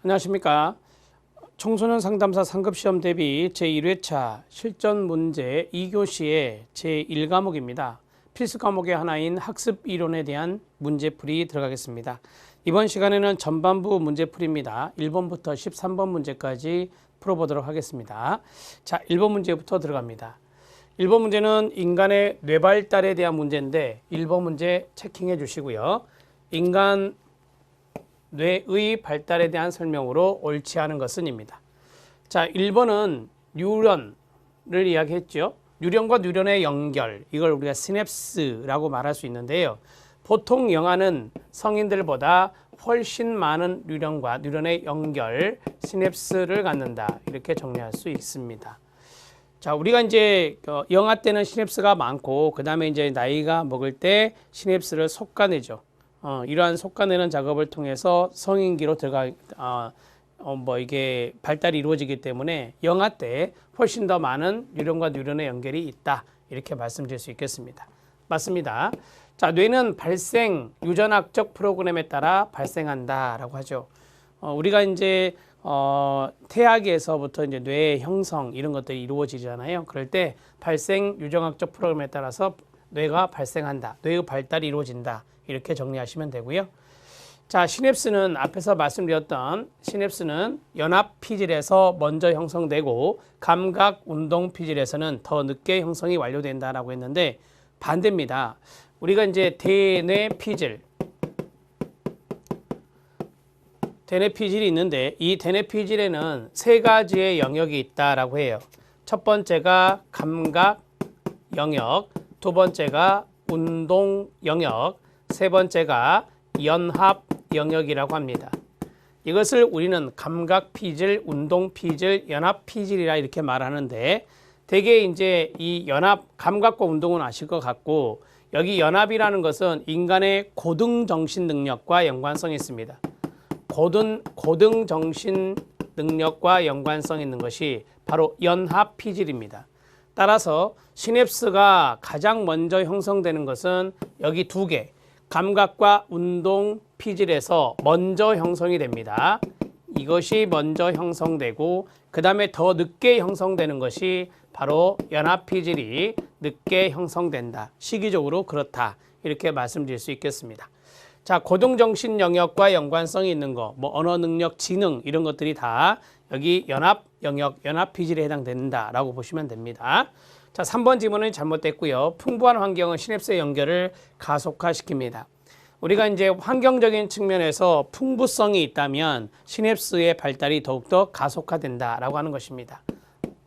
안녕하십니까. 청소년 상담사 상급시험 대비 제1회차 실전 문제 2교시의 제1과목입니다. 필수 과목의 하나인 학습 이론에 대한 문제풀이 들어가겠습니다. 이번 시간에는 전반부 문제풀이입니다. 1번부터 13번 문제까지 풀어보도록 하겠습니다. 자, 1번 문제부터 들어갑니다. 1번 문제는 인간의 뇌발달에 대한 문제인데 1번 문제 체킹해 주시고요. 인간 뇌의 발달에 대한 설명으로 옳지 않은 것은입니다. 자, 1번은 뉴런을 이야기했죠. 뉴런과 뉴런의 연결, 이걸 우리가 시냅스라고 말할 수 있는데요. 보통 영아는 성인들보다 훨씬 많은 뉴런과 뉴런의 연결, 시냅스를 갖는다. 이렇게 정리할 수 있습니다. 자, 우리가 이제 영아 때는 시냅스가 많고, 그 다음에 이제 나이가 먹을 때 시냅스를 솎아내죠. 이러한 솎아내는 작업을 통해서 성인기로 이게 발달이 이루어지기 때문에 영아 때 훨씬 더 많은 뉴런과 뉴런의 연결이 있다. 이렇게 말씀드릴 수 있겠습니다. 맞습니다. 자, 뇌는 발생 유전학적 프로그램에 따라 발생한다라고 하죠. 우리가 이제 태아기에서부터 이제 뇌의 형성 이런 것들이 이루어지잖아요. 그럴 때 발생 유전학적 프로그램에 따라서 뇌가 발생한다. 뇌의 발달이 이루어진다. 이렇게 정리하시면 되고요. 자, 시냅스는 앞에서 말씀드렸던 시냅스는 연합 피질에서 먼저 형성되고 감각 운동 피질에서는 더 늦게 형성이 완료된다라고 했는데 반대입니다. 우리가 이제 대뇌 피질이 있는데 이 대뇌 피질에는 세 가지의 영역이 있다라고 해요. 첫 번째가 감각 영역, 두 번째가 운동 영역, 세 번째가 연합 영역이라고 합니다. 이것을 우리는 감각 피질, 운동 피질, 연합 피질이라 이렇게 말하는데 대개 이제 이 연합, 감각과 운동은 아실 것 같고 여기 연합이라는 것은 인간의 고등 정신 능력과 연관성이 있습니다. 고등 정신 능력과 연관성 있는 것이 바로 연합 피질입니다. 따라서 시냅스가 가장 먼저 형성되는 것은 여기 두 개, 감각과 운동 피질에서 먼저 형성이 됩니다. 이것이 먼저 형성되고 그 다음에 더 늦게 형성되는 것이 바로 연합 피질이 늦게 형성된다. 시기적으로 그렇다. 이렇게 말씀드릴 수 있겠습니다. 자, 고등정신 영역과 연관성이 있는 거, 뭐 언어 능력, 지능 이런 것들이 다 여기 연합 영역, 연합 피질에 해당된다라고 보시면 됩니다. 자, 3번 지문은 잘못됐고요. 풍부한 환경은 시냅스의 연결을 가속화시킵니다. 우리가 이제 환경적인 측면에서 풍부성이 있다면 시냅스의 발달이 더욱더 가속화된다라고 하는 것입니다.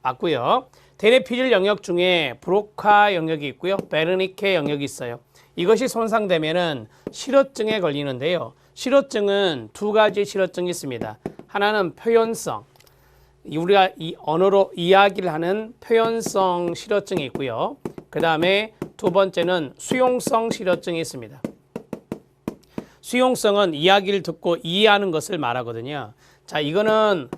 맞고요. 대뇌 피질 영역 중에 브로카 영역이 있고요. 베르니케 영역이 있어요. 이것이 손상되면은 실어증에 걸리는데요. 실어증은 두 가지 실어증이 있습니다. 하나는 표현성. 우리가 이 언어로 이야기를 하는 표현성 실어증이 있고요. 그 다음에 두 번째는 수용성 실어증이 있습니다. 수용성은 이야기를 듣고 이해하는 것을 말하거든요. 자, 이거는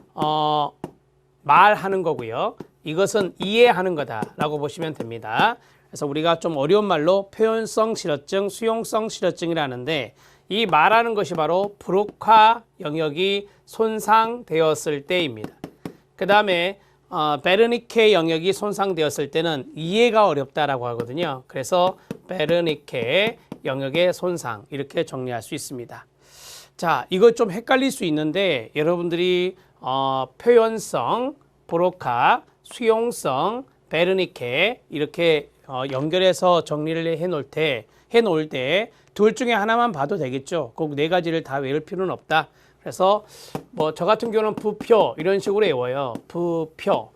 말하는 거고요. 이것은 이해하는 거다라고 보시면 됩니다. 그래서 우리가 좀 어려운 말로 표현성 실어증, 수용성 실어증이라는데 이 말하는 것이 바로 브로카 영역이 손상되었을 때입니다. 그 다음에 베르니케 영역이 손상되었을 때는 이해가 어렵다라고 하거든요. 그래서 베르니케 영역의 손상 이렇게 정리할 수 있습니다. 자, 이거 좀 헷갈릴 수 있는데 여러분들이 표현성, 브로카, 수용성, 베르니케 이렇게 연결해서 정리를 해놓을 때 둘 중에 하나만 봐도 되겠죠. 꼭 네 가지를 다 외울 필요는 없다. 그래서 뭐 저 같은 경우는 부표 이런 식으로 외워요. 부표,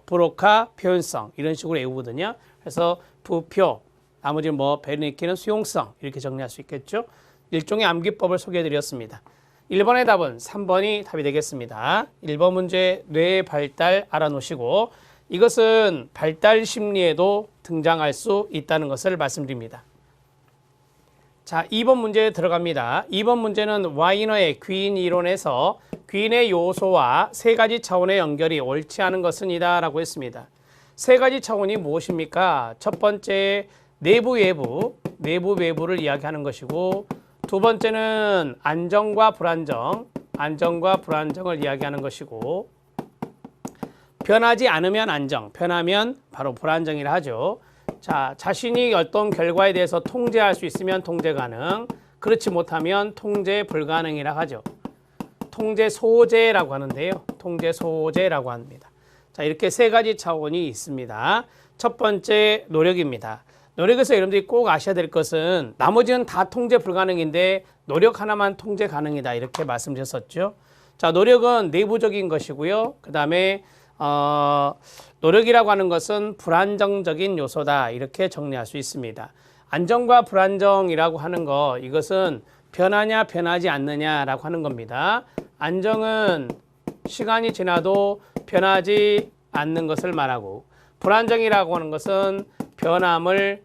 브로카, 표현성 이런 식으로 외우거든요. 그래서 부표, 나머지 뭐 베르니케는 수용성 이렇게 정리할 수 있겠죠. 일종의 암기법을 소개해드렸습니다. 1번의 답은 3번이 답이 되겠습니다. 1번 문제 뇌 발달 알아놓으시고 이것은 발달 심리에도 등장할 수 있다는 것을 말씀드립니다. 자, 2번 문제에 들어갑니다. 2번 문제는 와이너의 귀인 이론에서 귀인의 요소와 세 가지 차원의 연결이 옳지 않은 것은 이다 라고 했습니다. 세 가지 차원이 무엇입니까? 첫 번째 내부 외부를 이야기하는 것이고 두 번째는 안정과 불안정, 안정과 불안정을 이야기하는 것이고, 변하지 않으면 안정, 변하면 바로 불안정이라 하죠. 자, 자신이 어떤 결과에 대해서 통제할 수 있으면 통제 가능, 그렇지 못하면 통제 불가능이라 하죠. 통제 소재라고 하는데요. 통제 소재라고 합니다. 자, 이렇게 세 가지 차원이 있습니다. 첫 번째 노력입니다. 노력에서 여러분들이 꼭 아셔야 될 것은 나머지는 다 통제 불가능인데 노력 하나만 통제 가능이다, 이렇게 말씀드렸었죠. 자, 노력은 내부적인 것이고요. 그 다음에 노력이라고 하는 것은 불안정적인 요소다, 이렇게 정리할 수 있습니다. 안정과 불안정이라고 하는 거, 이것은 변하냐 변하지 않느냐라고 하는 겁니다. 안정은 시간이 지나도 변하지 않는 것을 말하고, 불안정이라고 하는 것은 변함을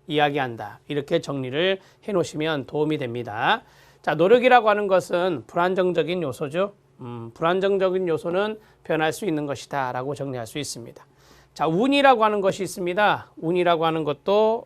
이야기한다, 이렇게 정리를 해 놓으시면 도움이 됩니다. 자, 노력이라고 하는 것은 불안정적인 요소죠. 불안정적인 요소는 변할 수 있는 것이다 라고 정리할 수 있습니다. 자, 운이라고 하는 것이 있습니다. 운이라고 하는 것도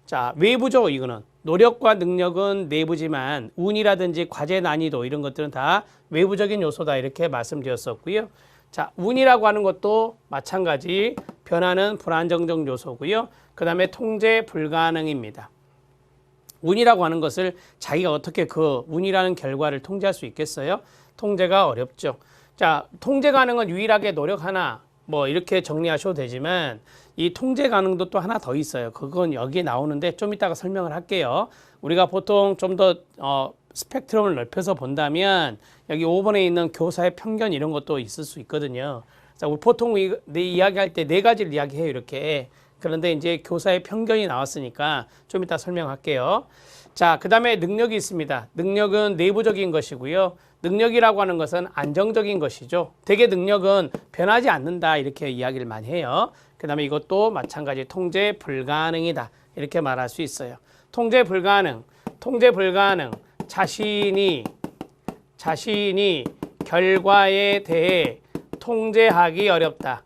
자, 외부죠. 이거는 노력과 능력은 내부지만 운이라든지 과제 난이도 이런 것들은 다 외부적인 요소다, 이렇게 말씀드렸었고요. 자, 운이라고 하는 것도 마찬가지 변하는 불안정적 요소고요. 그 다음에 통제 불가능입니다. 운이라고 하는 것을 자기가 어떻게 그 운이라는 결과를 통제할 수 있겠어요? 통제가 어렵죠. 자, 통제 가능은 유일하게 노력 하나, 뭐 이렇게 정리하셔도 되지만 이 통제 가능도 또 하나 더 있어요. 그건 여기에 나오는데 좀 이따가 설명을 할게요. 우리가 보통 좀 더 스펙트럼을 넓혀서 본다면 여기 5번에 있는 교사의 편견 이런 것도 있을 수 있거든요. 자, 우리 보통 내 이야기할 때 네 가지를 이야기해요, 이렇게. 그런데 이제 교사의 편견이 나왔으니까 좀 이따 설명할게요. 자, 그 다음에 능력이 있습니다. 능력은 내부적인 것이고요. 능력이라고 하는 것은 안정적인 것이죠. 대개 능력은 변하지 않는다, 이렇게 이야기를 많이 해요. 그 다음에 이것도 마찬가지 통제 불가능이다, 이렇게 말할 수 있어요. 통제 불가능, 자신이 결과에 대해 통제하기 어렵다.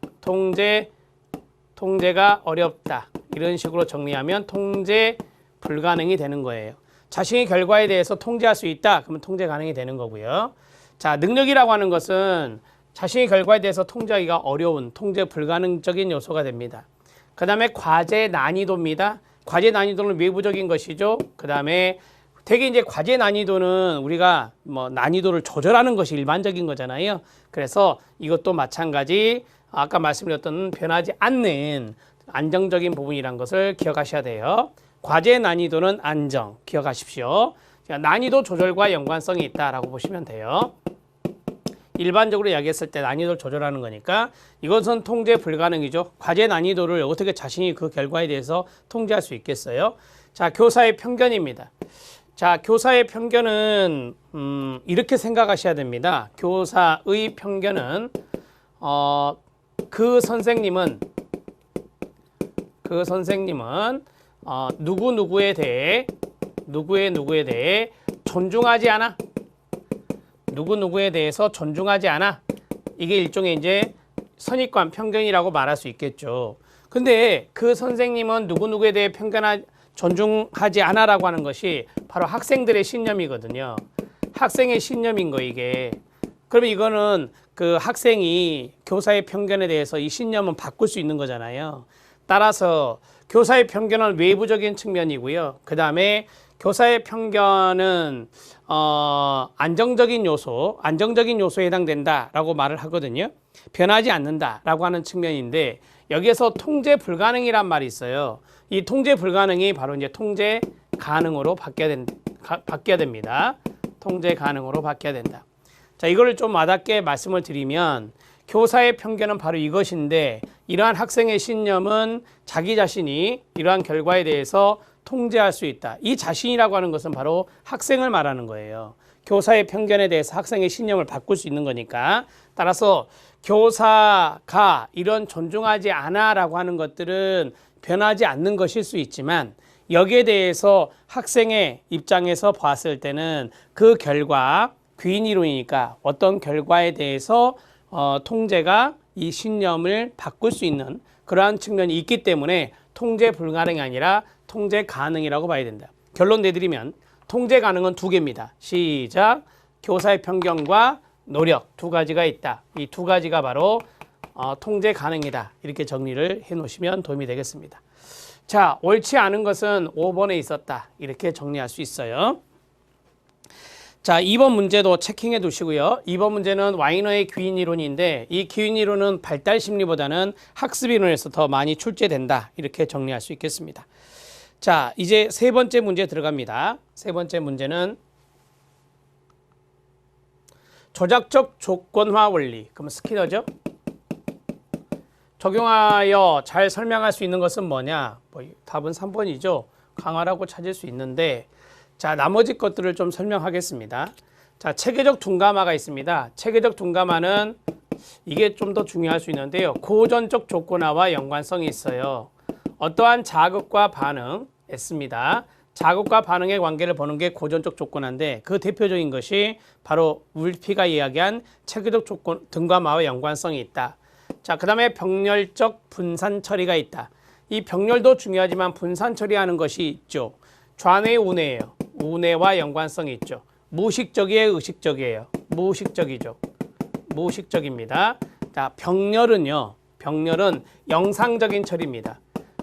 통제가 어렵다. 이런 식으로 정리하면 통제 불가능이 되는 거예요. 자신의 결과에 대해서 통제할 수 있다, 그러면 통제 가능이 되는 거고요. 자, 능력이라고 하는 것은 자신의 결과에 대해서 통제하기가 어려운 통제 불가능적인 요소가 됩니다. 그 다음에 과제 난이도입니다. 과제 난이도는 외부적인 것이죠. 그 다음에 되게 이제 과제 난이도는 우리가 뭐 난이도를 조절하는 것이 일반적인 거잖아요. 그래서 이것도 마찬가지 아까 말씀드렸던 변하지 않는 안정적인 부분이란 것을 기억하셔야 돼요. 과제 난이도는 안정, 기억하십시오. 난이도 조절과 연관성이 있다라고 보시면 돼요. 일반적으로 이야기했을 때 난이도를 조절하는 거니까 이것은 통제 불가능이죠. 과제 난이도를 어떻게 자신이 그 결과에 대해서 통제할 수 있겠어요? 자, 교사의 편견입니다. 자, 교사의 편견은 이렇게 생각하셔야 됩니다. 교사의 편견은 그 선생님은 누구에 대해 존중하지 않아. 누구에 대해서 존중하지 않아. 이게 일종의 이제 선입관, 편견이라고 말할 수 있겠죠. 근데 그 선생님은 누구에 대해 존중하지 않아라고 하는 것이 바로 학생들의 신념이거든요. 학생의 신념인 거, 이게. 그러면 이거는 그 학생이 교사의 편견에 대해서 이 신념은 바꿀 수 있는 거잖아요. 따라서 교사의 편견은 외부적인 측면이고요. 그 다음에 교사의 편견은 안정적인 요소에 해당된다라고 말을 하거든요. 변하지 않는다라고 하는 측면인데 여기에서 통제 불가능이란 말이 있어요. 이 통제 불가능이 바로 이제 통제 가능으로 바뀌어야 됩니다. 통제 가능으로 바뀌어야 된다. 자, 이거를 좀 와닿게 말씀을 드리면 교사의 편견은 바로 이것인데 이러한 학생의 신념은 자기 자신이 이러한 결과에 대해서 통제할 수 있다. 이 자신이라고 하는 것은 바로 학생을 말하는 거예요. 교사의 편견에 대해서 학생의 신념을 바꿀 수 있는 거니까. 따라서 교사가 이런 존중하지 않아 라고 하는 것들은 변하지 않는 것일 수 있지만 여기에 대해서 학생의 입장에서 봤을 때는 그 결과, 귀인이론이니까 어떤 결과에 대해서 통제가 이 신념을 바꿀 수 있는 그러한 측면이 있기 때문에 통제 불가능이 아니라 통제 가능이라고 봐야 된다. 결론 내드리면 통제 가능은 두 개입니다. 시작. 교사의 편견과 노력 두 가지가 있다. 이 두 가지가 바로 통제 가능이다. 이렇게 정리를 해 놓으시면 도움이 되겠습니다. 자, 옳지 않은 것은 5번에 있었다. 이렇게 정리할 수 있어요. 자, 2번 문제도 체킹해 두시고요. 2번 문제는 와이너의 귀인 이론인데 이 귀인 이론은 발달 심리보다는 학습 이론에서 더 많이 출제된다. 이렇게 정리할 수 있겠습니다. 자, 이제 세 번째 문제 들어갑니다. 세 번째 문제는 조작적 조건화 원리. 그러면 스키너죠. 적용하여 잘 설명할 수 있는 것은 뭐냐? 답은 3번이죠. 강화라고 찾을 수 있는데 자, 나머지 것들을 좀 설명하겠습니다. 자, 체계적 둔감화가 있습니다. 체계적 둔감화는 이게 좀 더 중요할 수 있는데요. 고전적 조건화와 연관성이 있어요. 어떠한 자극과 반응, S입니다. 자극과 반응의 관계를 보는 게 고전적 조건화인데 그 대표적인 것이 바로 울피가 이야기한 체계적 조건 둔감화와 연관성이 있다. 자, 그 다음에 병렬적 분산 처리가 있다. 이 병렬도 중요하지만 분산 처리하는 것이 있죠. 좌뇌 우뇌예요. 우뇌와 연관성이 있죠. 무의식적이에요, 의식적이에요? 무의식적이죠. 무의식적입니다. 자, 병렬은요. 병렬은 영상적인 처리입니다.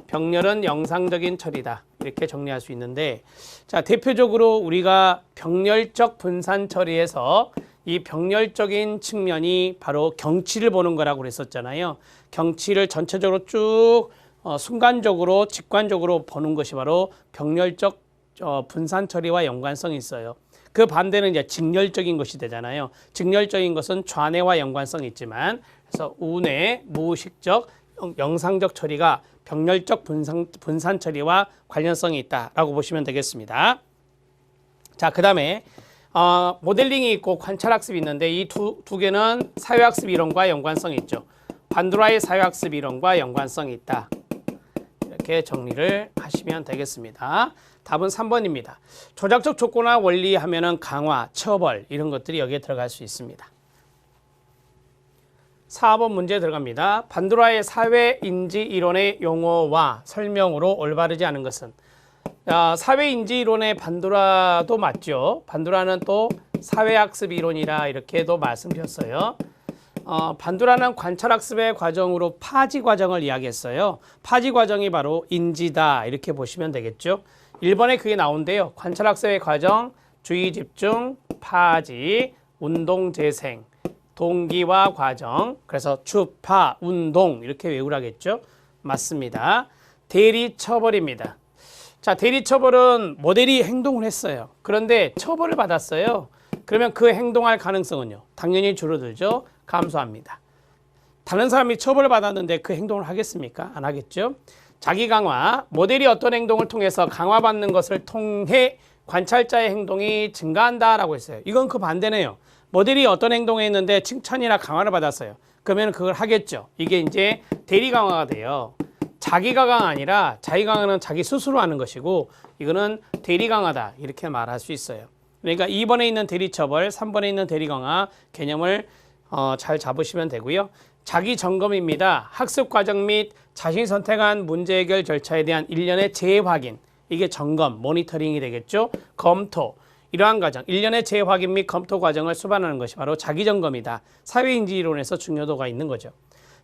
병렬은 영상적인 처리다. 이렇게 정리할 수 있는데 자, 대표적으로 우리가 병렬적 분산 처리에서 이 병렬적인 측면이 바로 경치를 보는 거라고 그랬었잖아요. 경치를 전체적으로 쭉 순간적으로 직관적으로 보는 것이 바로 병렬적 분산 처리와 연관성이 있어요. 그 반대는 이제 직렬적인 것이 되잖아요. 직렬적인 것은 좌뇌와 연관성이 있지만 그래서 우뇌, 무의식적, 영상적 처리가 병렬적 분산 처리와 관련성이 있다라고 보시면 되겠습니다. 자, 그 다음에 모델링이 있고 관찰학습이 있는데 이 두 개는 사회학습 이론과 연관성이 있죠. 반두라의 사회학습 이론과 연관성이 있다. 이렇게 정리를 하시면 되겠습니다. 답은 3번입니다. 조작적 조건화 원리 하면은 강화, 처벌 이런 것들이 여기에 들어갈 수 있습니다. 4번 문제 들어갑니다. 반두라의 사회인지 이론의 용어와 설명으로 올바르지 않은 것은 사회인지 이론의 반두라도 맞죠. 반두라는 또 사회학습 이론이라 이렇게도 말씀드렸어요. 반두라는 관찰학습의 과정으로 파지 과정을 이야기했어요. 파지 과정이 바로 인지다 이렇게 보시면 되겠죠. 1번에 그게 나온대요. 관찰학습의 과정, 주의 집중, 파지, 운동 재생, 동기화 과정. 그래서 주파, 운동 이렇게 외우라겠죠. 맞습니다. 대리 처벌입니다. 자, 대리 처벌은 모델이 행동을 했어요. 그런데 처벌을 받았어요. 그러면 그 행동할 가능성은요? 당연히 줄어들죠. 감소합니다. 다른 사람이 처벌을 받았는데 그 행동을 하겠습니까? 안 하겠죠. 자기 강화, 모델이 어떤 행동을 통해서 강화받는 것을 통해 관찰자의 행동이 증가한다라고 했어요. 이건 그 반대네요. 모델이 어떤 행동을 했는데 칭찬이나 강화를 받았어요. 그러면 그걸 하겠죠. 이게 이제 대리 강화가 돼요. 자기 강화가 아니라 자기 강화는 자기 스스로 하는 것이고 이거는 대리 강화다 이렇게 말할 수 있어요. 그러니까 2번에 있는 대리 처벌, 3번에 있는 대리 강화 개념을 잘 잡으시면 되고요. 자기 점검입니다. 학습 과정 및 자신이 선택한 문제 해결 절차에 대한 일련의 재확인. 이게 점검, 모니터링이 되겠죠. 검토. 이러한 과정, 일련의 재확인 및 검토 과정을 수반하는 것이 바로 자기 점검이다. 사회인지 이론에서 중요도가 있는 거죠.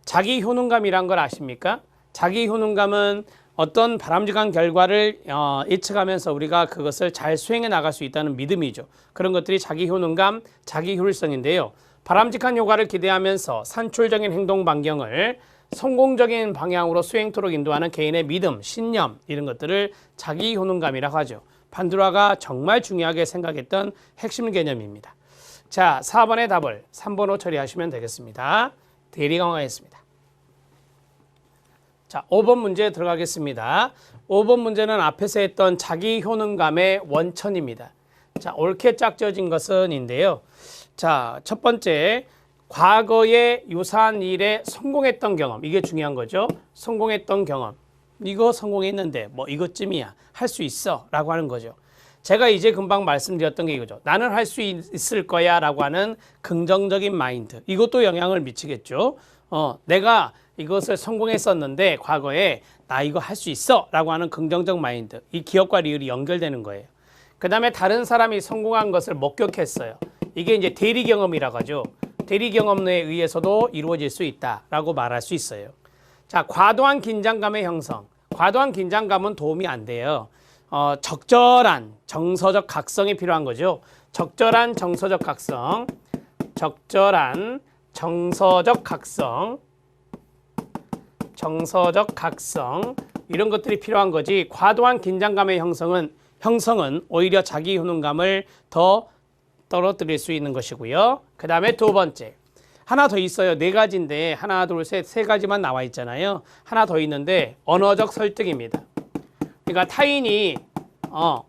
자기 효능감이란 걸 아십니까? 자기 효능감은 어떤 바람직한 결과를 예측하면서 우리가 그것을 잘 수행해 나갈 수 있다는 믿음이죠. 그런 것들이 자기 효능감, 자기 효율성인데요. 바람직한 효과를 기대하면서 산출적인 행동 반경을 성공적인 방향으로 수행토록 인도하는 개인의 믿음, 신념 이런 것들을 자기 효능감이라고 하죠. 반두라가 정말 중요하게 생각했던 핵심 개념입니다. 자, 4번의 답을 3번으로 처리하시면 되겠습니다. 대리 강화했습니다. 자, 5번 문제 들어가겠습니다. 5번 문제는 앞에서 했던 자기 효능감의 원천입니다. 자, 옳게 짝져진 것은인데요. 자, 첫 번째, 과거에 유사한 일에 성공했던 경험. 이게 중요한 거죠. 성공했던 경험. 이거 성공했는데 뭐 이것쯤이야. 할 수 있어 라고 하는 거죠. 제가 이제 금방 말씀드렸던 게 이거죠. 나는 할 수 있을 거야 라고 하는 긍정적인 마인드. 이것도 영향을 미치겠죠. 내가 이것을 성공했었는데 과거에 나 이거 할 수 있어 라고 하는 긍정적 마인드. 이 기억과 리을이 연결되는 거예요. 그 다음에 다른 사람이 성공한 것을 목격했어요. 이게 이제 대리 경험이라고 하죠. 대리 경험에 의해서도 이루어질 수 있다라고 말할 수 있어요. 자, 과도한 긴장감의 형성. 과도한 긴장감은 도움이 안 돼요. 적절한 정서적 각성이 필요한 거죠. 적절한 정서적 각성. 적절한 정서적 각성. 정서적 각성. 이런 것들이 필요한 거지. 과도한 긴장감의 형성은 오히려 자기 효능감을 더 떨어뜨릴 수 있는 것이고요. 그 다음에 두 번째. 하나 더 있어요. 네 가지인데 하나, 둘, 셋, 세 가지만 나와 있잖아요. 하나 더 있는데 언어적 설득입니다. 그러니까 타인이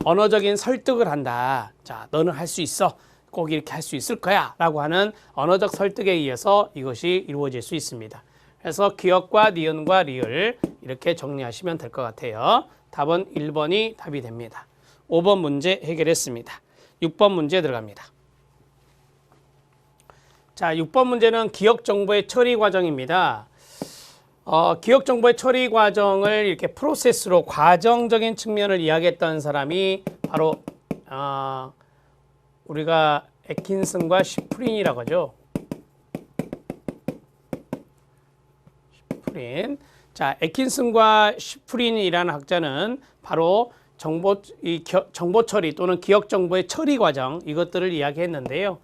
언어적인 설득을 한다. 자, 너는 할 수 있어. 꼭 이렇게 할 수 있을 거야. 라고 하는 언어적 설득에 의해서 이것이 이루어질 수 있습니다. 그래서 기억과 니은과 리을 이렇게 정리하시면 될 것 같아요. 답은 1번이 답이 됩니다. 5번 문제 해결했습니다. 6번 문제 들어갑니다. 자, 6번 문제는 기억정보의 처리 과정입니다. 기억정보의 처리 과정을 이렇게 프로세스로 과정적인 측면을 이야기했던 사람이 바로 우리가 애킨슨과 시프린이라고 하죠. 시프린. 자, 애킨슨과 시프린이라는 학자는 바로 정보 처리 또는 기억 정보의 처리 과정 이것들을 이야기했는데요.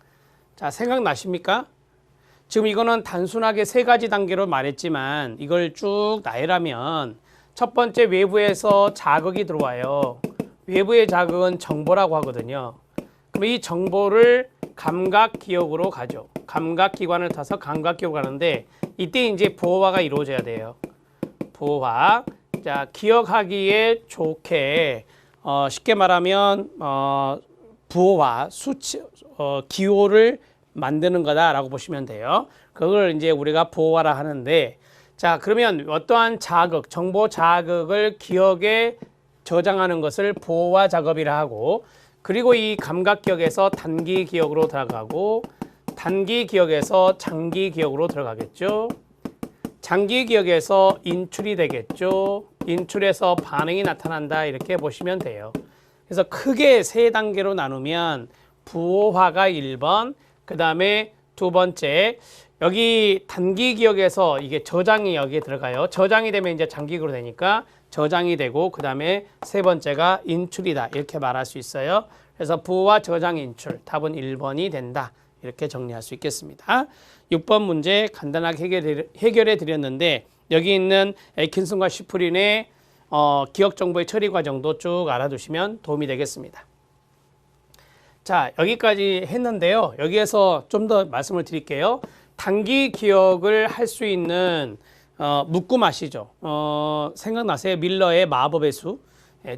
자, 생각나십니까? 지금 이거는 단순하게 세 가지 단계로 말했지만 이걸 쭉 나열하면 첫 번째 외부에서 자극이 들어와요. 외부의 자극은 정보라고 하거든요. 그럼 이 정보를 감각기억으로 가죠. 감각기관을 타서 감각기억을 가는데 이때 이제 보호화가 이루어져야 돼요. 보호화. 자, 기억하기에 좋게 쉽게 말하면 부호화, 수치, 기호를 만드는 거다라고 보시면 돼요. 그걸 이제 우리가 보호화라 하는데, 자, 그러면 어떠한 자극, 정보 자극을 기억에 저장하는 것을 보호화 작업이라 하고, 그리고 이 감각 기억에서 단기 기억으로 들어가고, 단기 기억에서 장기 기억으로 들어가겠죠. 장기 기억에서 인출이 되겠죠. 인출에서 반응이 나타난다 이렇게 보시면 돼요. 그래서 크게 세 단계로 나누면 부호화가 1번, 그 다음에 두 번째 여기 단기 기억에서 이게 저장이 여기에 들어가요. 저장이 되면 이제 장기기억으로 되니까 저장이 되고 그 다음에 세 번째가 인출이다 이렇게 말할 수 있어요. 그래서 부호화, 저장, 인출 답은 1번이 된다 이렇게 정리할 수 있겠습니다. 6번 문제 간단하게 해결해 드렸는데 여기 있는 애킨슨과 시프린의 기억 정보의 처리 과정도 쭉 알아두시면 도움이 되겠습니다. 자, 여기까지 했는데요. 여기에서 좀 더 말씀을 드릴게요. 단기 기억을 할 수 있는 묶음 아시죠? 생각나세요? 밀러의 마법의 수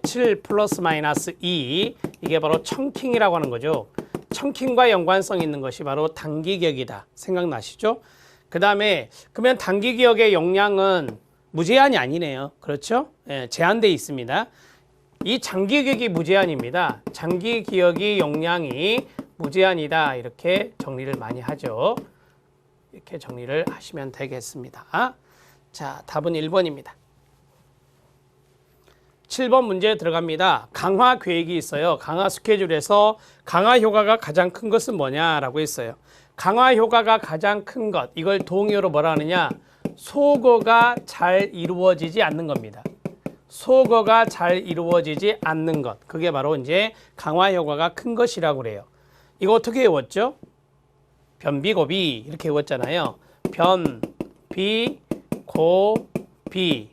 7 플러스 마이너스 2 이게 바로 청킹이라고 하는 거죠. 청킹과 연관성 있는 것이 바로 단기 기억이다. 생각나시죠? 그 다음에 그러면 단기 기억의 용량은 무제한이 아니네요. 그렇죠? 제한되어 있습니다. 이 장기 기억이 무제한입니다. 장기 기억이 용량이 무제한이다. 이렇게 정리를 많이 하죠. 이렇게 정리를 하시면 되겠습니다. 자, 답은 1번입니다. 7번 문제 들어갑니다. 강화 계획이 있어요. 강화 스케줄에서 강화 효과가 가장 큰 것은 뭐냐라고 했어요. 강화 효과가 가장 큰 것, 이걸 동의어로 뭐라 하느냐? 소거가 잘 이루어지지 않는 겁니다. 소거가 잘 이루어지지 않는 것. 그게 바로 이제 강화 효과가 큰 것이라고 그래요. 이거 어떻게 외웠죠? 변비고비 이렇게 외웠잖아요. 변, 비, 고, 비.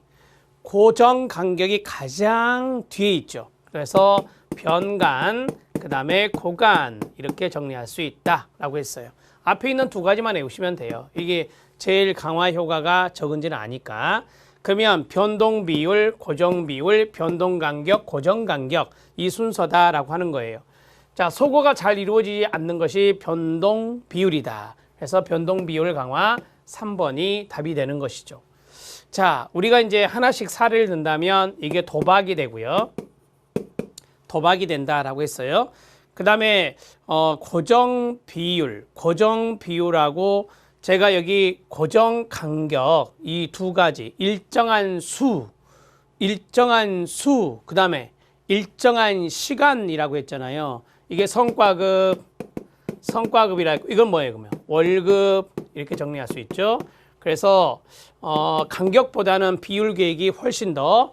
고정 간격이 가장 뒤에 있죠. 그래서 변간, 그 다음에 고간 이렇게 정리할 수 있다라고 했어요. 앞에 있는 두 가지만 외우시면 돼요. 이게 제일 강화 효과가 적은지는 아니까. 그러면 변동 비율, 고정 비율, 변동 간격, 고정 간격 이 순서다라고 하는 거예요. 자, 소거가 잘 이루어지지 않는 것이 변동 비율이다. 그래서 변동 비율 강화 3번이 답이 되는 것이죠. 자, 우리가 이제 하나씩 사례를 든다면 이게 도박이 되고요. 도박이 된다라고 했어요. 그 다음에 고정 비율하고 제가 여기 고정 간격 이 두 가지 일정한 수, 그 다음에 일정한 시간이라고 했잖아요. 이게 성과급, 성과급이라 했고 이건 뭐예요 그러면? 월급 이렇게 정리할 수 있죠. 그래서 간격보다는 비율 계획이 훨씬 더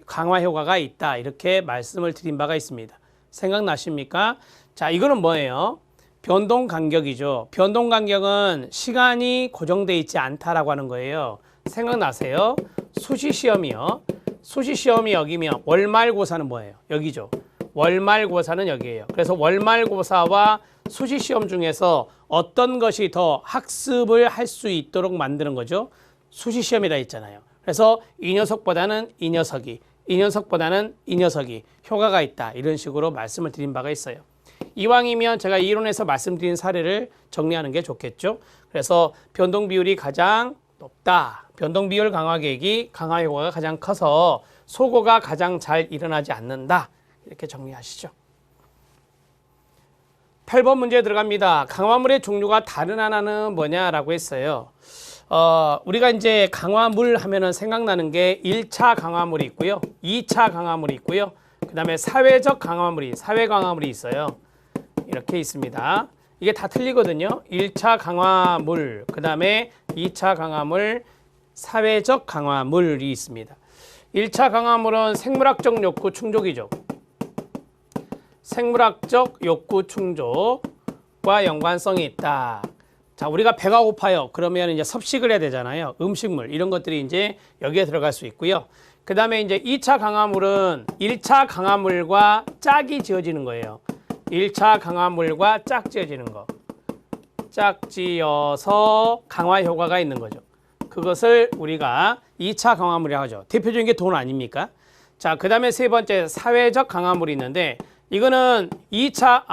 강화 효과가 있다 이렇게 말씀을 드린 바가 있습니다. 생각나십니까? 자, 이거는 뭐예요? 변동 간격이죠. 변동 간격은 시간이 고정돼 있지 않다라고 하는 거예요. 생각나세요? 수시시험이요. 수시시험이 여기면 월말고사는 뭐예요? 여기죠. 월말고사는 여기예요. 그래서 월말고사와 수시시험 중에서 어떤 것이 더 학습을 할 수 있도록 만드는 거죠? 수시시험이라 했잖아요. 그래서 이 녀석보다는 이 녀석이, 이 녀석보다는 이 녀석이 효과가 있다. 이런 식으로 말씀을 드린 바가 있어요. 이왕이면 제가 이론에서 말씀드린 사례를 정리하는 게 좋겠죠. 그래서 변동 비율이 가장 높다. 변동 비율 강화 계획이 강화 효과가 가장 커서 소거가 가장 잘 일어나지 않는다. 이렇게 정리하시죠. 8번 문제 들어갑니다. 강화물의 종류가 다른 하나는 뭐냐라고 했어요. 우리가 이제 강화물 하면은 생각나는 게 1차 강화물이 있고요. 2차 강화물이 있고요. 그 다음에 사회적 강화물이, 사회 강화물이 있어요. 이렇게 있습니다. 이게 다 틀리거든요. 1차 강화물, 그 다음에 2차 강화물, 사회적 강화물이 있습니다. 1차 강화물은 생물학적 욕구 충족이죠. 생물학적 욕구 충족과 연관성이 있다. 자, 우리가 배가 고파요. 그러면 이제 섭식을 해야 되잖아요. 음식물, 이런 것들이 이제 여기에 들어갈 수 있고요. 그 다음에 이제 2차 강화물은 1차 강화물과 짝이 지어지는 거예요. 1차 강화물과 짝 지어지는 거. 짝 지어서 강화 효과가 있는 거죠. 그것을 우리가 2차 강화물이라고 하죠. 대표적인 게 돈 아닙니까? 자, 그 다음에 세 번째 사회적 강화물이 있는데 이거는 1차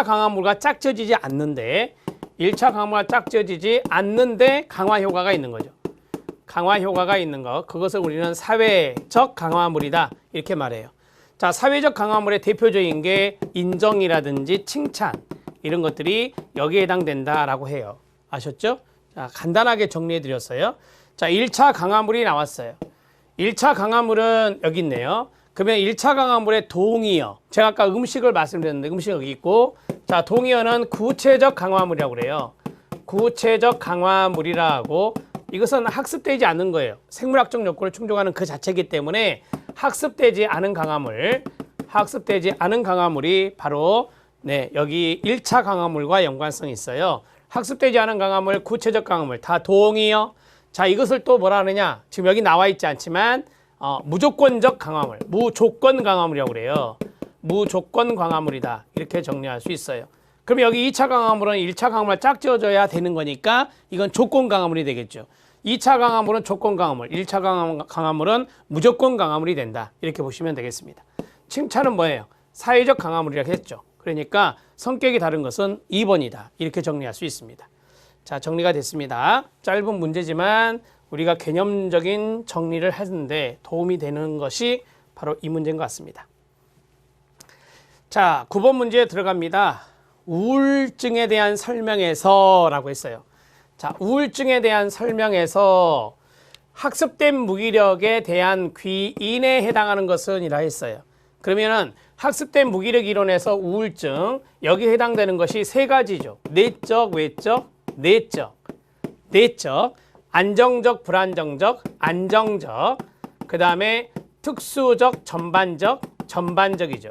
강화물과 짝 지어지지 않는데 1차 강화물과 짝 지어지지 않는데 강화 효과가 있는 거죠. 강화 효과가 있는 거. 그것을 우리는 사회적 강화물이다. 이렇게 말해요. 자, 사회적 강화물의 대표적인 게 인정이라든지 칭찬 이런 것들이 여기에 해당된다라고 해요. 아셨죠? 자, 간단하게 정리해 드렸어요. 자, 1차 강화물이 나왔어요. 1차 강화물은 여기 있네요. 그러면 1차 강화물의 동의어. 제가 아까 음식을 말씀드렸는데 음식이 여기 있고, 자, 동의어는 구체적 강화물이라고 그래요. 구체적 강화물이라고. 이것은 학습되지 않는 거예요. 생물학적 욕구를 충족하는 그 자체이기 때문에 학습되지 않은 강화물, 학습되지 않은 강화물이 바로 여기 1차 강화물과 연관성이 있어요. 학습되지 않은 강화물, 구체적 강화물, 다 동의어. 자, 이것을 또 뭐라 하느냐? 지금 여기 나와 있지 않지만 무조건적 강화물, 무조건 강화물이라고 그래요. 무조건 강화물이다. 이렇게 정리할 수 있어요. 그럼 여기 2차 강화물은 1차 강화물 짝 지어져야 되는 거니까 이건 조건 강화물이 되겠죠. 2차 강화물은 조건 강화물, 1차 강화물은 무조건 강화물이 된다. 이렇게 보시면 되겠습니다. 칭찬은 뭐예요? 사회적 강화물이라고 했죠. 그러니까 성격이 다른 것은 2번이다. 이렇게 정리할 수 있습니다. 자, 정리가 됐습니다. 짧은 문제지만 우리가 개념적인 정리를 했는데 도움이 되는 것이 바로 이 문제인 것 같습니다. 자, 9번 문제에 들어갑니다. 우울증에 대한 설명에서 라고 했어요. 자, 우울증에 대한 설명에서 학습된 무기력에 대한 귀인에 해당하는 것은 이라 했어요. 그러면은 학습된 무기력 이론에서 우울증, 여기에 해당되는 것이 세 가지죠. 내적, 외적, 내적. 내적, 안정적, 불안정적, 안정적. 그 다음에 특수적, 전반적, 전반적이죠.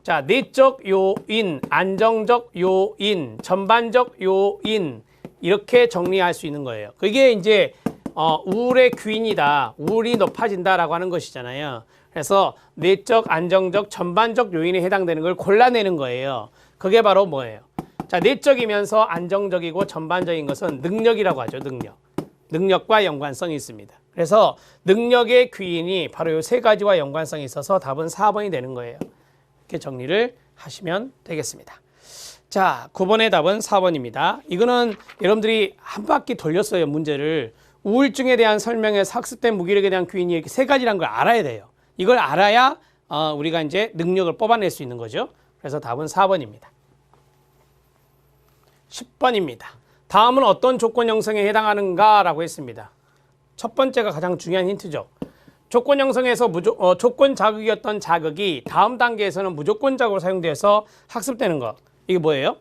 자, 내적 요인, 안정적 요인, 전반적 요인 이렇게 정리할 수 있는 거예요. 그게 이제 우울의 귀인이다, 우울이 높아진다라고 하는 것이잖아요. 그래서 내적, 안정적, 전반적 요인에 해당되는 걸 골라내는 거예요. 그게 바로 뭐예요? 자, 내적이면서 안정적이고 전반적인 것은 능력이라고 하죠. 능력. 능력과 연관성이 있습니다. 그래서 능력의 귀인이 바로 이 세 가지와 연관성이 있어서 답은 4번이 되는 거예요. 이렇게 정리를 하시면 되겠습니다. 자, 9번의 답은 4번입니다. 이거는 여러분들이 한 바퀴 돌렸어요, 문제를. 우울증에 대한 설명에서 학습된 무기력에 대한 귀인이 이렇게 세 가지라는 걸 알아야 돼요. 이걸 알아야 우리가 이제 능력을 뽑아낼 수 있는 거죠. 그래서 답은 4번입니다. 10번입니다. 다음은 어떤 조건 형성에 해당하는가라고 했습니다. 첫 번째가 가장 중요한 힌트죠. 조건 형성에서 조건 자극이었던 자극이 다음 단계에서는 무조건 자극으로 사용돼서 학습되는 것. 이게 뭐예요?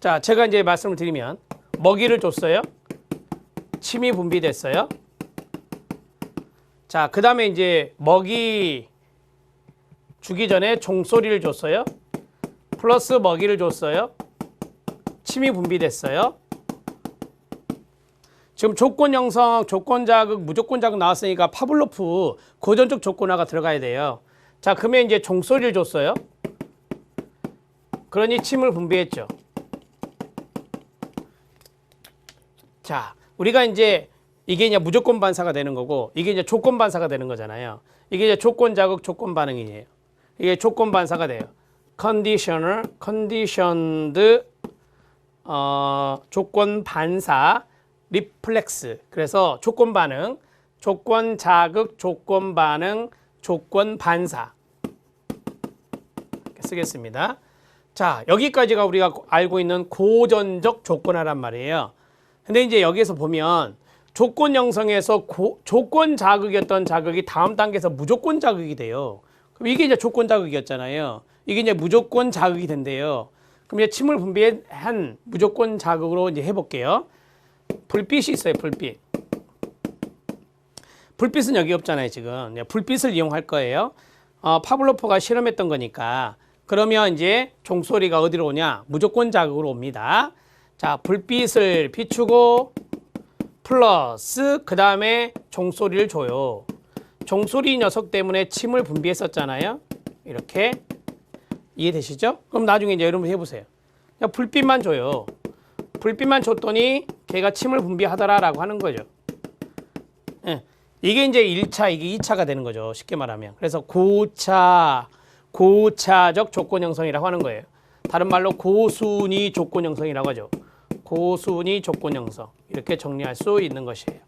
자, 제가 이제 말씀을 드리면 먹이를 줬어요. 침이 분비됐어요. 자, 그 다음에 이제 먹이 주기 전에 종소리를 줬어요. 플러스 먹이를 줬어요. 침이 분비됐어요. 지금 조건 형성, 조건 자극, 무조건 자극 나왔으니까 파블로프 고전적 조건화가 들어가야 돼요. 자, 그러면 이제 종소리를 줬어요. 그러니 침을 분비했죠. 자, 우리가 이제 이게 이제 무조건 반사가 되는 거고 이게 이제 조건 반사가 되는 거잖아요. 이게 이제 조건 자극, 조건 반응이에요. 이게 조건 반사가 돼요. conditional, conditioned, 조건 반사, 리플렉스. 그래서 조건 반응, 조건 자극, 조건 반응, 조건 반사. 이렇게 쓰겠습니다. 자, 여기까지가 우리가 알고 있는 고전적 조건화란 말이에요. 근데 이제 여기에서 보면 조건 형성에서 조건 자극이었던 자극이 다음 단계에서 무조건 자극이 돼요. 그럼 이게 이제 조건 자극이었잖아요. 이게 이제 무조건 자극이 된대요. 그럼 이제 침을 분비한 무조건 자극으로 이제 해볼게요. 불빛이 있어요, 불빛. 불빛은 여기 없잖아요, 지금. 불빛을 이용할 거예요. 파블로프가 실험했던 거니까. 그러면 이제 종소리가 어디로 오냐? 무조건 자극으로 옵니다. 자, 불빛을 비추고 플러스 그 다음에 종소리를 줘요. 종소리 녀석 때문에 침을 분비했었잖아요. 이렇게 이해되시죠? 그럼 나중에 이제 여러분 해보세요. 그냥 불빛만 줘요. 불빛만 줬더니 걔가 침을 분비하더라라고 하는 거죠. 예. 이게 이제 1차, 이게 2차가 되는 거죠. 쉽게 말하면. 그래서 고차적 조건 형성이라고 하는 거예요. 다른 말로 고순위 조건 형성이라고 하죠. 고순위 조건 형성. 이렇게 정리할 수 있는 것이에요.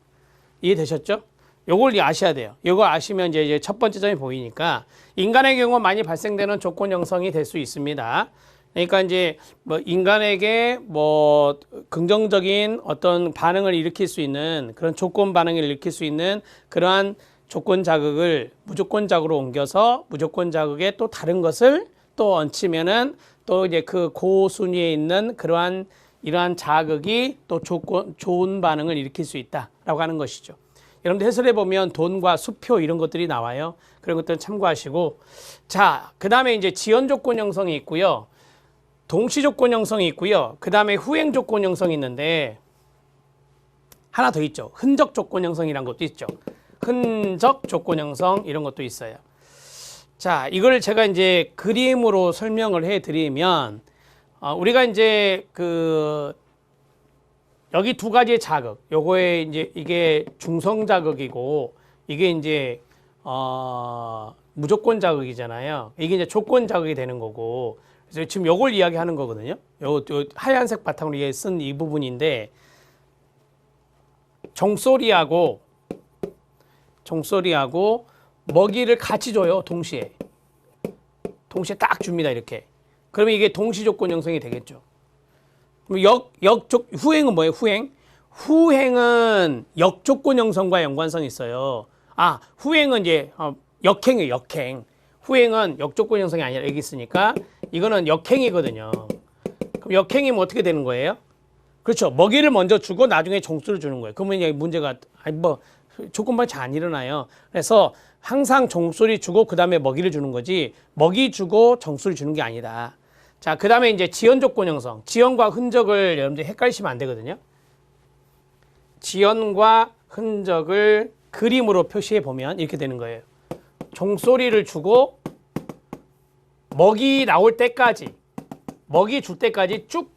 이해되셨죠? 요걸 아셔야 돼요. 요걸 아시면 이제 첫 번째 점이 보이니까 인간의 경우 많이 발생되는 조건 형성이 될 수 있습니다. 그러니까 이제 뭐 인간에게 뭐 긍정적인 어떤 반응을 일으킬 수 있는 그런 조건 반응을 일으킬 수 있는 그러한 조건 자극을 무조건 자극으로 옮겨서 무조건 자극에 또 다른 것을 또 얹히면은 또 이제 그 고순위에 있는 그러한 이러한 자극이 또 좋은 반응을 일으킬 수 있다라고 하는 것이죠. 여러분들 해설해 보면 돈과 수표 이런 것들이 나와요. 그런 것들 참고하시고, 자, 그 다음에 이제 지연 조건 형성이 있고요, 동시 조건 형성이 있고요, 그 다음에 후행 조건 형성이 있는데 하나 더 있죠. 흔적 조건 형성이란 것도 있죠. 흔적 조건 형성 이런 것도 있어요. 자, 이걸 제가 이제 그림으로 설명을 해드리면 우리가 이제 여기 두 가지의 자극, 요거에 이제 이게 중성 자극이고 이게 이제 무조건 자극이잖아요. 이게 이제 조건 자극이 되는 거고, 그래서 지금 요걸 이야기하는 거거든요. 요 하얀색 바탕으로 쓴 이 부분인데 종소리하고 먹이를 같이 줘요. 동시에 딱 줍니다. 이렇게. 그러면 이게 동시 조건 형성이 되겠죠. 후행은 뭐예요? 후행은 역조건 형성과 연관성이 있어요. 후행은 이제 역행이에요. 역행. 후행은 역조건 형성이 아니라 여기 있으니까 이거는 역행이거든요. 그럼 역행이면 어떻게 되는 거예요? 그렇죠. 먹이를 먼저 주고 나중에 종수를 주는 거예요. 그러면 이제 문제가 조건반이 잘 안 일어나요. 그래서 항상 종소리 주고 그 다음에 먹이를 주는 거지, 먹이 주고 정수를 주는 게 아니다. 자, 그 다음에 이제 지연 조건 형성. 지연과 흔적을 여러분들이 헷갈리시면 안 되거든요. 지연과 흔적을 그림으로 표시해 보면 이렇게 되는 거예요. 종소리를 주고 먹이 나올 때까지, 먹이 줄 때까지 쭉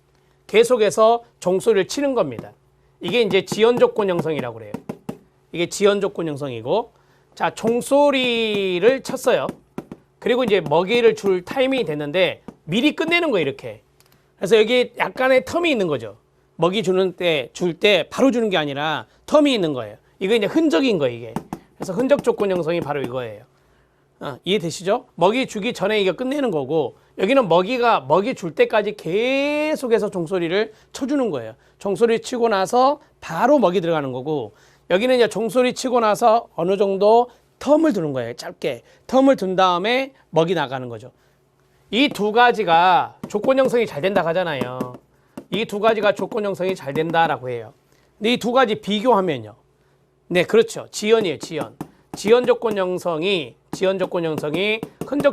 계속해서 종소리를 치는 겁니다. 이게 이제 지연 조건 형성이라고 그래요. 이게 지연 조건 형성이고, 자, 종소리를 쳤어요. 그리고 이제 먹이를 줄 타이밍이 됐는데 미리 끝내는 거예요, 이렇게. 그래서 여기 약간의 텀이 있는 거죠. 먹이 줄 때 바로 주는 게 아니라 텀이 있는 거예요. 이게 이제 흔적인 거예요, 이게. 그래서 흔적 조건 형성이 바로 이거예요. 이해되시죠? 먹이 주기 전에 이게 끝내는 거고, 여기는 먹이 줄 때까지 계속해서 종소리를 쳐주는 거예요. 종소리 치고 나서 바로 먹이 들어가는 거고, 여기는 이제 종소리 치고 나서 어느 정도 텀을 두는 거예요. 짧게. 텀을 둔 다음에 먹이 나가는 거죠. 이 두 가지가 조건 형성이 잘 된다고 하잖아요. 이 두 가지가 조건 형성이 잘 된다라고 해요. 근데 이 두 가지 비교하면요. 네, 그렇죠. 지연이에요, 지연. 지연 조건 형성이 흔적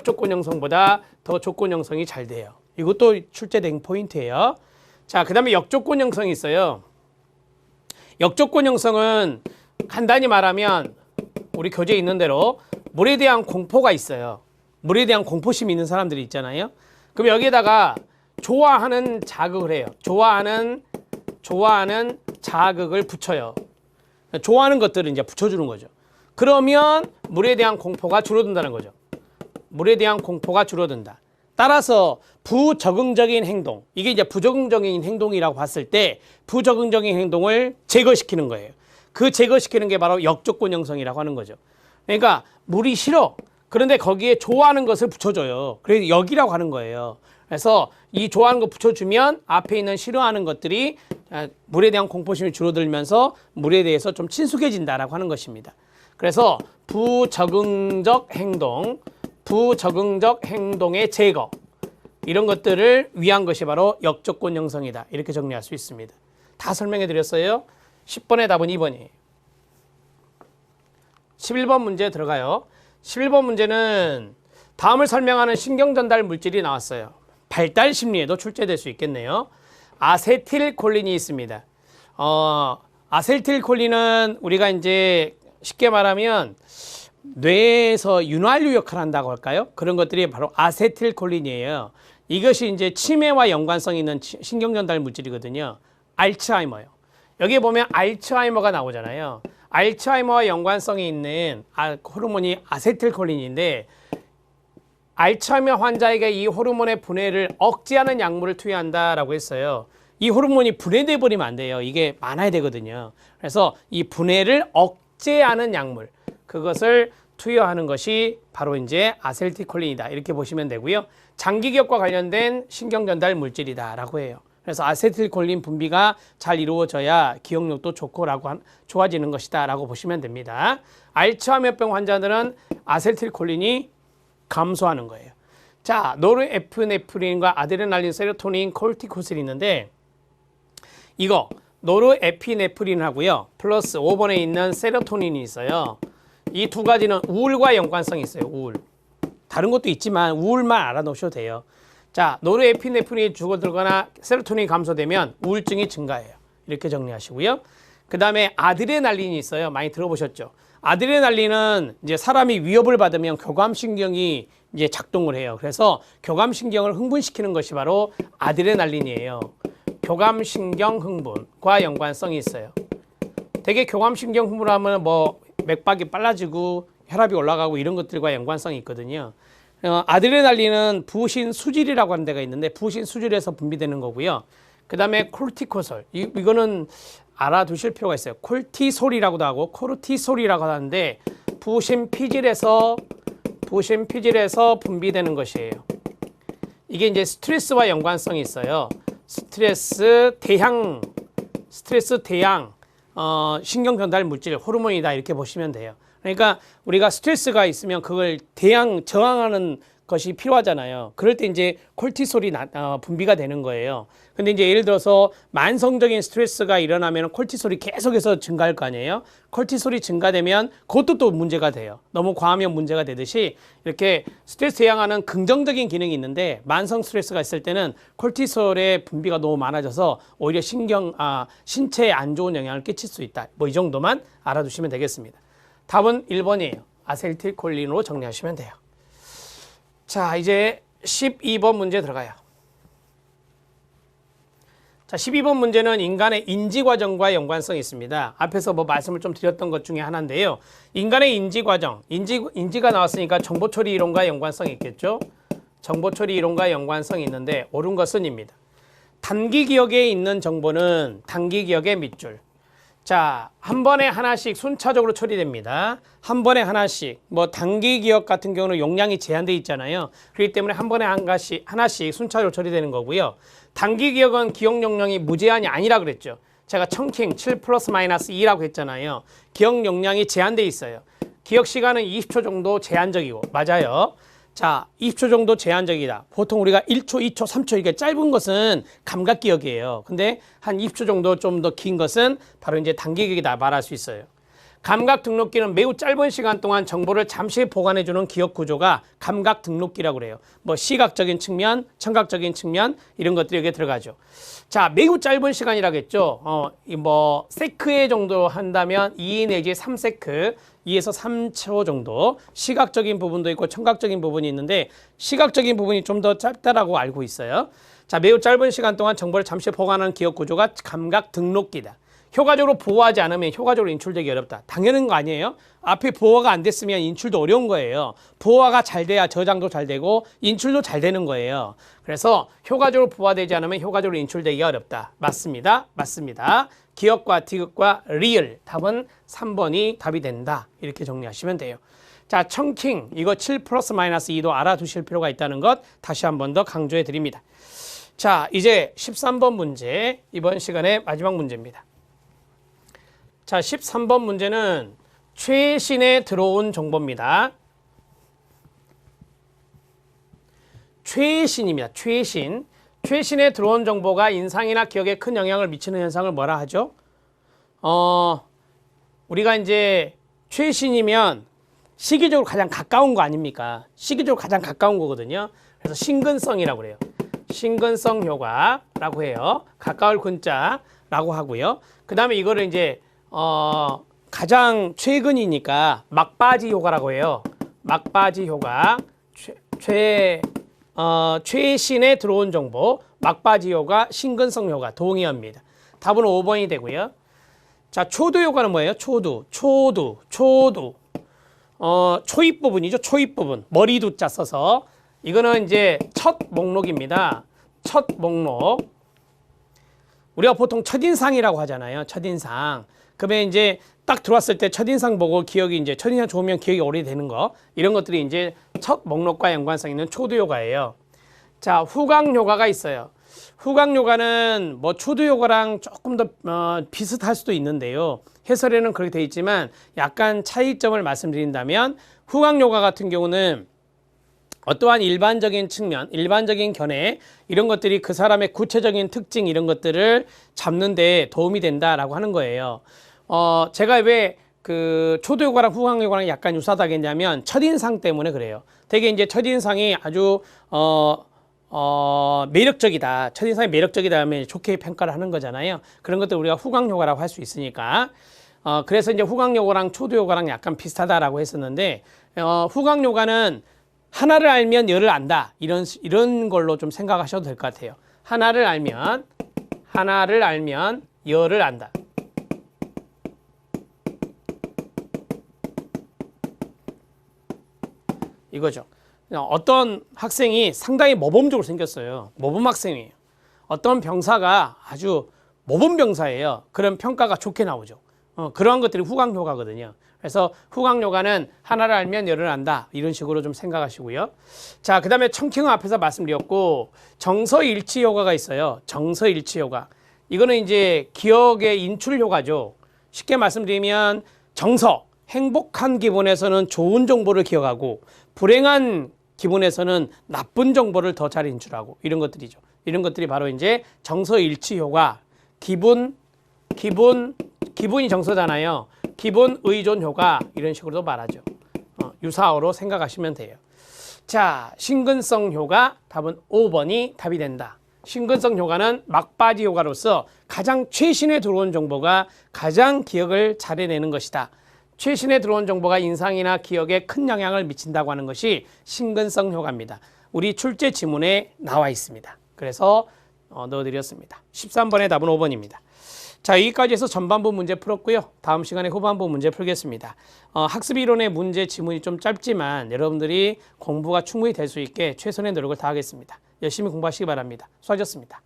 조건 형성보다 더 조건 형성이 잘 돼요. 이것도 출제된 포인트예요. 자, 그다음에 역조건 형성이 있어요. 역조건 형성은 간단히 말하면 우리 교재에 있는 대로 물에 대한 공포가 있어요. 물에 대한 공포심이 있는 사람들이 있잖아요. 그럼 여기에다가 좋아하는 자극을 해요. 좋아하는 자극을 붙여요. 좋아하는 것들을 이제 붙여주는 거죠. 그러면 물에 대한 공포가 줄어든다는 거죠. 물에 대한 공포가 줄어든다. 따라서 부적응적인 행동, 이게 이제 부적응적인 행동이라고 봤을 때 부적응적인 행동을 제거시키는 거예요. 그 제거시키는 게 바로 역조건 형성이라고 하는 거죠. 그러니까 물이 싫어. 그런데 거기에 좋아하는 것을 붙여줘요. 그래서 역이라고 하는 거예요. 그래서 이 좋아하는 거 붙여주면 앞에 있는 싫어하는 것들이 물에 대한 공포심이 줄어들면서 물에 대해서 좀 친숙해진다라고 하는 것입니다. 그래서 부적응적 행동의 제거, 이런 것들을 위한 것이 바로 역조건 형성이다. 이렇게 정리할 수 있습니다. 다 설명해 드렸어요. 10번의 답은 2번이에요. 11번 문제 들어가요. 11번 문제는 다음을 설명하는 신경전달 물질이 나왔어요. 발달 심리에도 출제될 수 있겠네요. 아세틸콜린이 있습니다. 아세틸콜린은 우리가 이제 쉽게 말하면 뇌에서 윤활유 역할을 한다고 할까요? 그런 것들이 바로 아세틸콜린이에요. 이것이 이제 치매와 연관성 있는 신경전달 물질이거든요. 알츠하이머요. 여기 보면 알츠하이머가 나오잖아요. 알츠하이머와 연관성이 있는 호르몬이 아세틸콜린인데, 알츠하이머 환자에게 이 호르몬의 분해를 억제하는 약물을 투여한다라고 했어요. 이 호르몬이 분해돼 버리면 안 돼요. 이게 많아야 되거든요. 그래서 이 분해를 억제하는 약물, 그것을 투여하는 것이 바로 이제 아세틸콜린이다. 이렇게 보시면 되고요. 장기기억과 관련된 신경전달 물질이다라고 해요. 그래서 아세틸콜린 분비가 잘 이루어져야 기억력도 좋아지는 것이다라고 보시면 됩니다. 알츠하이머병 환자들은 아세틸콜린이 감소하는 거예요. 자, 노르에피네프린과 아드레날린, 세로토닌, 콜티코스тер이 있는데, 이거 노르에피네프린하고요 플러스 5번에 있는 세로토닌이 있어요. 이 두 가지는 우울과 연관성이 있어요. 우울. 다른 것도 있지만 우울만 알아놓으셔도 돼요. 자, 노르에피네프린이 줄어들거나 세로토닌이 감소되면 우울증이 증가해요. 이렇게 정리하시고요. 그 다음에 아드레날린이 있어요. 많이 들어보셨죠? 아드레날린은 이제 사람이 위협을 받으면 교감신경이 이제 작동을 해요. 그래서 교감신경을 흥분시키는 것이 바로 아드레날린이에요. 교감신경 흥분과 연관성이 있어요. 되게 교감신경 흥분하면 뭐 맥박이 빨라지고 혈압이 올라가고 이런 것들과 연관성이 있거든요. 아드레날린은 부신수질이라고 하는 데가 있는데 부신수질에서 분비되는 거고요. 그 다음에 콜티코솔, 이거는 알아두실 필요가 있어요. 콜티솔이라고도 하고 코르티솔이라고 하는데 부신피질에서 분비되는 것이에요. 이게 이제 스트레스와 연관성이 있어요. 스트레스 대항 신경 전달 물질 호르몬이다, 이렇게 보시면 돼요. 그러니까 우리가 스트레스가 있으면 그걸 저항하는 것이 필요하잖아요. 그럴 때 이제 콜티솔이 분비가 되는 거예요. 근데 이제 예를 들어서 만성적인 스트레스가 일어나면 콜티솔이 계속해서 증가할 거 아니에요. 콜티솔이 증가되면 그것도 또 문제가 돼요. 너무 과하면 문제가 되듯이 이렇게 스트레스 해양하는 긍정적인 기능이 있는데, 만성 스트레스가 있을 때는 콜티솔의 분비가 너무 많아져서 오히려 신체에 안 좋은 영향을 끼칠 수 있다. 뭐 이 정도만 알아두시면 되겠습니다. 답은 1번이에요. 아세틸콜린으로 정리하시면 돼요. 자, 이제 12번 문제 들어가요. 자, 12번 문제는 인간의 인지 과정과 연관성이 있습니다. 앞에서 뭐 말씀을 좀 드렸던 것 중에 하나인데요. 인간의 인지 과정, 인지가 나왔으니까 정보 처리 이론과 연관성이 있겠죠. 정보 처리 이론과 연관성이 있는데 옳은 것은입니다. 단기 기억에 있는 정보는 단기 기억의 밑줄. 자, 한 번에 하나씩 순차적으로 처리됩니다. 한 번에 하나씩. 뭐 단기 기억 같은 경우는 용량이 제한되어 있잖아요. 그렇기 때문에 한 번에 하나씩 순차적으로 처리되는 거고요. 단기 기억은 기억 용량이 무제한이 아니라 그랬죠. 제가 청킹 7 플러스 마이너스 2라고 했잖아요. 기억 용량이 제한되어 있어요. 기억 시간은 20초 정도 제한적이고, 맞아요. 자, 20초 정도 제한적이다. 보통 우리가 1초, 2초, 3초 이렇게 짧은 것은 감각기억이에요. 근데 한 20초 정도 좀 더 긴 것은 바로 이제 단기기억이다 말할 수 있어요. 감각 등록기는 매우 짧은 시간 동안 정보를 잠시 보관해주는 기억 구조가 감각 등록기라고 그래요. 뭐 시각적인 측면, 청각적인 측면 이런 것들이 여기에 들어가죠. 자, 매우 짧은 시간이라겠죠. 뭐 세크 정도 한다면 2 내지 3세크, 2에서 3초 정도. 시각적인 부분도 있고 청각적인 부분이 있는데 시각적인 부분이 좀 더 짧다라고 알고 있어요. 자, 매우 짧은 시간 동안 정보를 잠시 보관하는 기억 구조가 감각 등록기다. 효과적으로 보호하지 않으면 효과적으로 인출되기 어렵다. 당연한 거 아니에요? 앞에 보호가 안 됐으면 인출도 어려운 거예요. 보호가 잘 돼야 저장도 잘 되고 인출도 잘 되는 거예요. 그래서 효과적으로 보호되지 않으면 효과적으로 인출되기가 어렵다. 맞습니다. 맞습니다. 기억과 디귿과 리을 답은 3번이 답이 된다. 이렇게 정리하시면 돼요. 자, 청킹 이거 7 플러스 마이너스 2도 알아두실 필요가 있다는 것 다시 한 번 더 강조해 드립니다. 자, 이제 13번 문제 이번 시간의 마지막 문제입니다. 자, 13번 문제는 최신에 들어온 정보입니다. 최신입니다. 최신. 최신에 들어온 정보가 인상이나 기억에 큰 영향을 미치는 현상을 뭐라 하죠? 우리가 이제 최신이면 시기적으로 가장 가까운 거 아닙니까? 시기적으로 가장 가까운 거거든요. 그래서 신근성이라고 그래요. 신근성 효과라고 해요. 가까울 근자라고 하고요. 그 다음에 이거를 이제 가장 최근이니까 막바지 효과라고 해요. 막바지 효과. 최신에 들어온 정보. 막바지 효과, 신근성 효과. 동의어입니다. 답은 5번이 되고요. 자, 초두 효과는 뭐예요? 초두. 초입 부분이죠. 초입 부분. 머리두자 써서. 이거는 이제 첫 목록입니다. 첫 목록. 우리가 보통 첫인상이라고 하잖아요. 첫인상. 그러면 이제 딱 들어왔을 때 첫인상 보고 기억이 이제 첫인상 좋으면 기억이 오래되는 거. 이런 것들이 이제 첫 목록과 연관성 있는 초두 효과예요. 자, 후각 효과가 있어요. 후각 효과는 뭐 초두 효과랑 조금 더 비슷할 수도 있는데요. 해설에는 그렇게 돼 있지만 약간 차이점을 말씀드린다면 후각 효과 같은 경우는 어떠한 일반적인 측면, 일반적인 견해 이런 것들이 그 사람의 구체적인 특징 이런 것들을 잡는 데 도움이 된다라고 하는 거예요. 제가 왜 그 초두 효과랑 후각 효과랑 약간 유사하다고 했냐면 첫인상 때문에 그래요. 되게 이제 첫인상이 아주 매력적이다. 첫인상이 매력적이다 하면 좋게 평가를 하는 거잖아요. 그런 것들 우리가 후각 효과라고 할 수 있으니까. 그래서 이제 후각 효과랑 초두 효과랑 약간 비슷하다라고 했었는데 후각 효과는 하나를 알면 열을 안다. 이런 걸로 좀 생각하셔도 될 것 같아요. 하나를 알면 열을 안다. 이거죠. 어떤 학생이 상당히 모범적으로 생겼어요. 모범 학생이에요. 어떤 병사가 아주 모범 병사예요. 그런 평가가 좋게 나오죠. 그런 것들이 후각 효과거든요. 그래서 후각 효과는 하나를 알면 열을 안다. 이런 식으로 좀 생각하시고요. 자, 그 다음에 청킹은 앞에서 말씀드렸고 정서일치 효과가 있어요. 정서일치 효과. 이거는 이제 기억의 인출 효과죠. 쉽게 말씀드리면 정서, 행복한 기분에서는 좋은 정보를 기억하고 불행한 기분에서는 나쁜 정보를 더 잘 인출하고 이런 것들이죠. 이런 것들이 바로 이제 정서일치 효과. 기분이 정서잖아요. 기분 의존 효과 이런 식으로도 말하죠. 유사어로 생각하시면 돼요. 자, 신근성 효과 답은 5번이 답이 된다. 신근성 효과는 막바지 효과로서 가장 최신에 들어온 정보가 가장 기억을 잘 해내는 것이다. 최신에 들어온 정보가 인상이나 기억에 큰 영향을 미친다고 하는 것이 신근성 효과입니다. 우리 출제 지문에 나와 있습니다. 그래서 넣어드렸습니다. 13번의 답은 5번입니다. 자, 여기까지 해서 전반부 문제 풀었고요. 다음 시간에 후반부 문제 풀겠습니다. 학습이론의 문제 지문이 좀 짧지만 여러분들이 공부가 충분히 될 수 있게 최선의 노력을 다하겠습니다. 열심히 공부하시기 바랍니다. 수고하셨습니다.